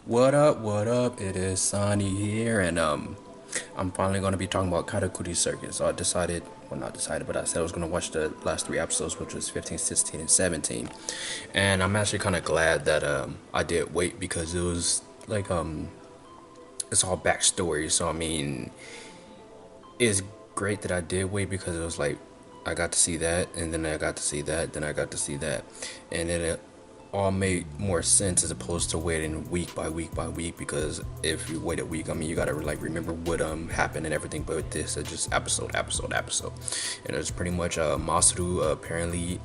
What up? What up? It is Sanni here, and I'm finally gonna be talking about KARAKURI CIRCUS. So I decided, well, not decided, but I said I was gonna watch the last three episodes, which was 15, 16, and 17. And I'm actually kind of glad that I did wait because it was like it's all backstory. So I mean, it's great that I did wait because it was like I got to see that, and then I got to see that, then I got to see that, and then it all made more sense as opposed to waiting week by week by week. Because if you wait a week, I mean, you gotta like remember what happened and everything. But with this, it's just episode, and it's pretty much Masaru apparently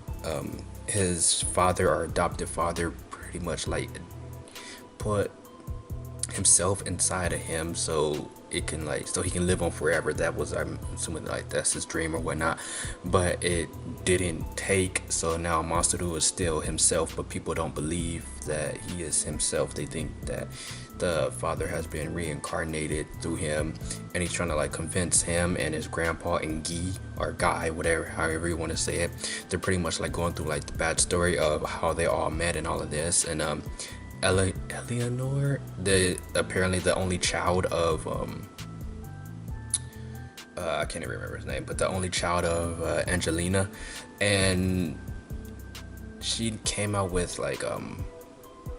his father or adopted father pretty much like put himself inside of him so it can like so he can live on forever. That was, I'm assuming, like that's his dream or whatnot, but it didn't take. So now Masaru is still himself, but people don't believe that he is himself. They think that the father has been reincarnated through him, and he's trying to like convince him and his grandpa and Guy or Guy, whatever, however you want to say it. They're pretty much like going through like the bad story of how they all met and all of this. And Eleanor, the apparently the only child of I can't even remember his name, but the only child of Angelina, and she came out with like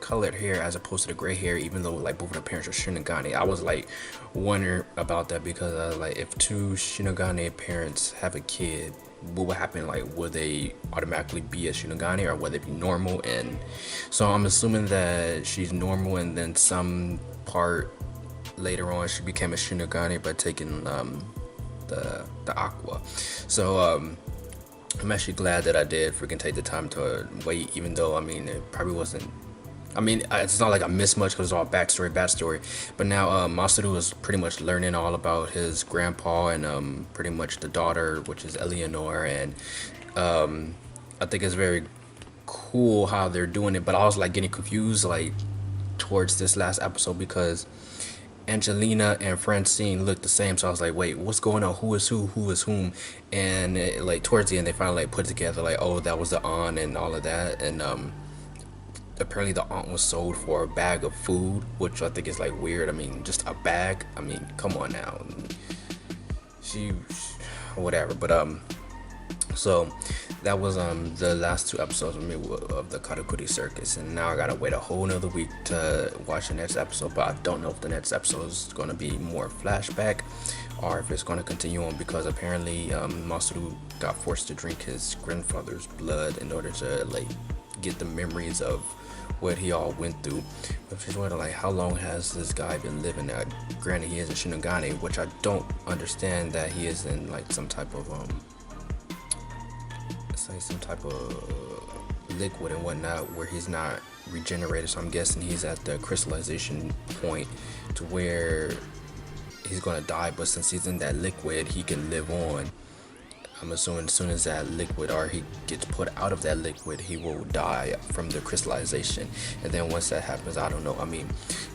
colored hair as opposed to the gray hair, even though like both of the parents are Shinigami. I was like wondering about that because like if two Shinigami parents have a kid, what would happen? Like, would they automatically be a Shinigami or would they be normal? And so I'm assuming that she's normal, and then some part later on she became a Shinigami by taking the aqua. So I'm actually glad that I did freaking take the time to wait, even though I mean it probably wasn't. I mean, it's not like I missed much because it's all backstory. But now Masaru is pretty much learning all about his grandpa and pretty much the daughter, which is Eleanor. And I think it's very cool how they're doing it. But I was like getting confused like towards this last episode because Angelina and Francine look the same. So I was like, wait, what's going on? Who is who? Who is whom? And like towards the end, they finally like put together like, oh, that was the aunt and all of that. And apparently the aunt was sold for a bag of food, which I think is like weird. I mean, just a bag. I mean, come on now. She, whatever. But so that was the last two episodes of me of the Karakuri Circus, and now I gotta wait a whole nother week to watch the next episode. But I don't know if the next episode is gonna be more flashback or if it's gonna continue on, because apparently Masaru got forced to drink his grandfather's blood in order to like get the memories of what he all went through. But just wondering like how long has this guy been living now? Granted, he is a Shinigami, which I don't understand that he is in like some type of it's like some type of liquid and whatnot where he's not regenerated. So I'm guessing he's at the crystallization point to where he's gonna die, but since he's in that liquid he can live on. I'm assuming as soon as that liquid or he gets put out of that liquid, he will die from the crystallization. And then once that happens, I don't know. I mean,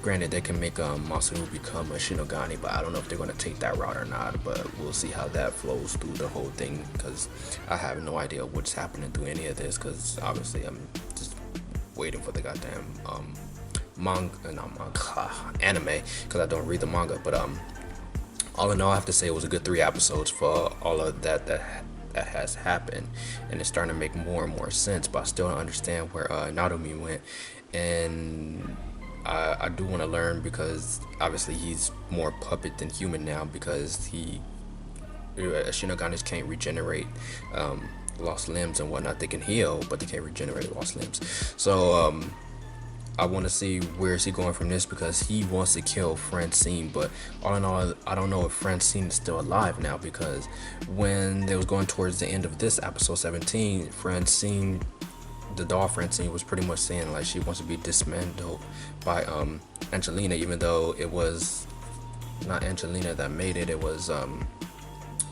granted, they can make Masaru become a Shinigami, but I don't know if they're going to take that route or not. But we'll see how that flows through the whole thing, because I have no idea what's happening through any of this, because obviously I'm just waiting for the goddamn anime, because I don't read the manga. But all in all, I have to say it was a good 3 episodes for all of that has happened, and it's starting to make more and more sense. But I still don't understand where Naomi went, and I do want to learn, because obviously he's more puppet than human now, because Shinoganis can't regenerate lost limbs and whatnot. They can heal, but they can't regenerate lost limbs. So I want to see where is he going from this, because he wants to kill Francine. But all in all, I don't know if Francine is still alive now, because when they was going towards the end of this episode 17, Francine, the doll Francine, was pretty much saying like she wants to be dismantled by Angelina, even though it was not Angelina that made it. It was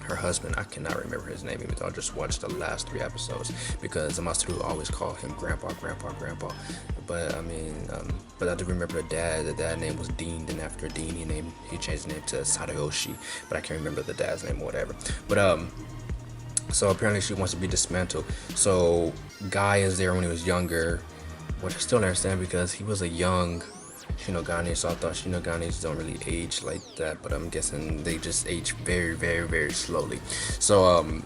her husband. I cannot remember his name, even though I just watched the last 3 episodes, because Masaru always called him grandpa. But I mean, but I do remember the dad. The dad name was Dean, and after Dean he changed his name to Sadayoshi, but I can't remember the dad's name or whatever. But so apparently she wants to be dismantled. So Guy is there when he was younger, which I still don't understand, because he was a young Shinogane, so I thought Shinoganes don't really age like that, but I'm guessing they just age very, very, very slowly. So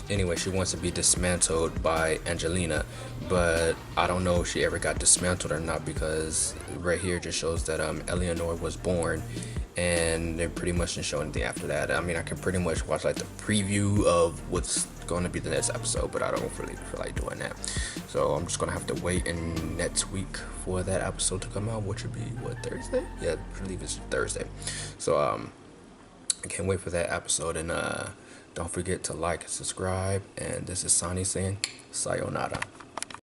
anyway, she wants to be dismantled by Angelina, but I don't know if she ever got dismantled or not, because right here just shows that Eleanor was born, and they pretty much didn't show anything after that. I mean, I can pretty much watch like the preview of what's going to be the next episode, but I don't really feel like doing that. So I'm just gonna have to wait in next week for that episode to come out, which would be what, Thursday? Yeah, I believe it's Thursday. So I can't wait for that episode, and don't forget to like and subscribe. And this is Sanni saying sayonara.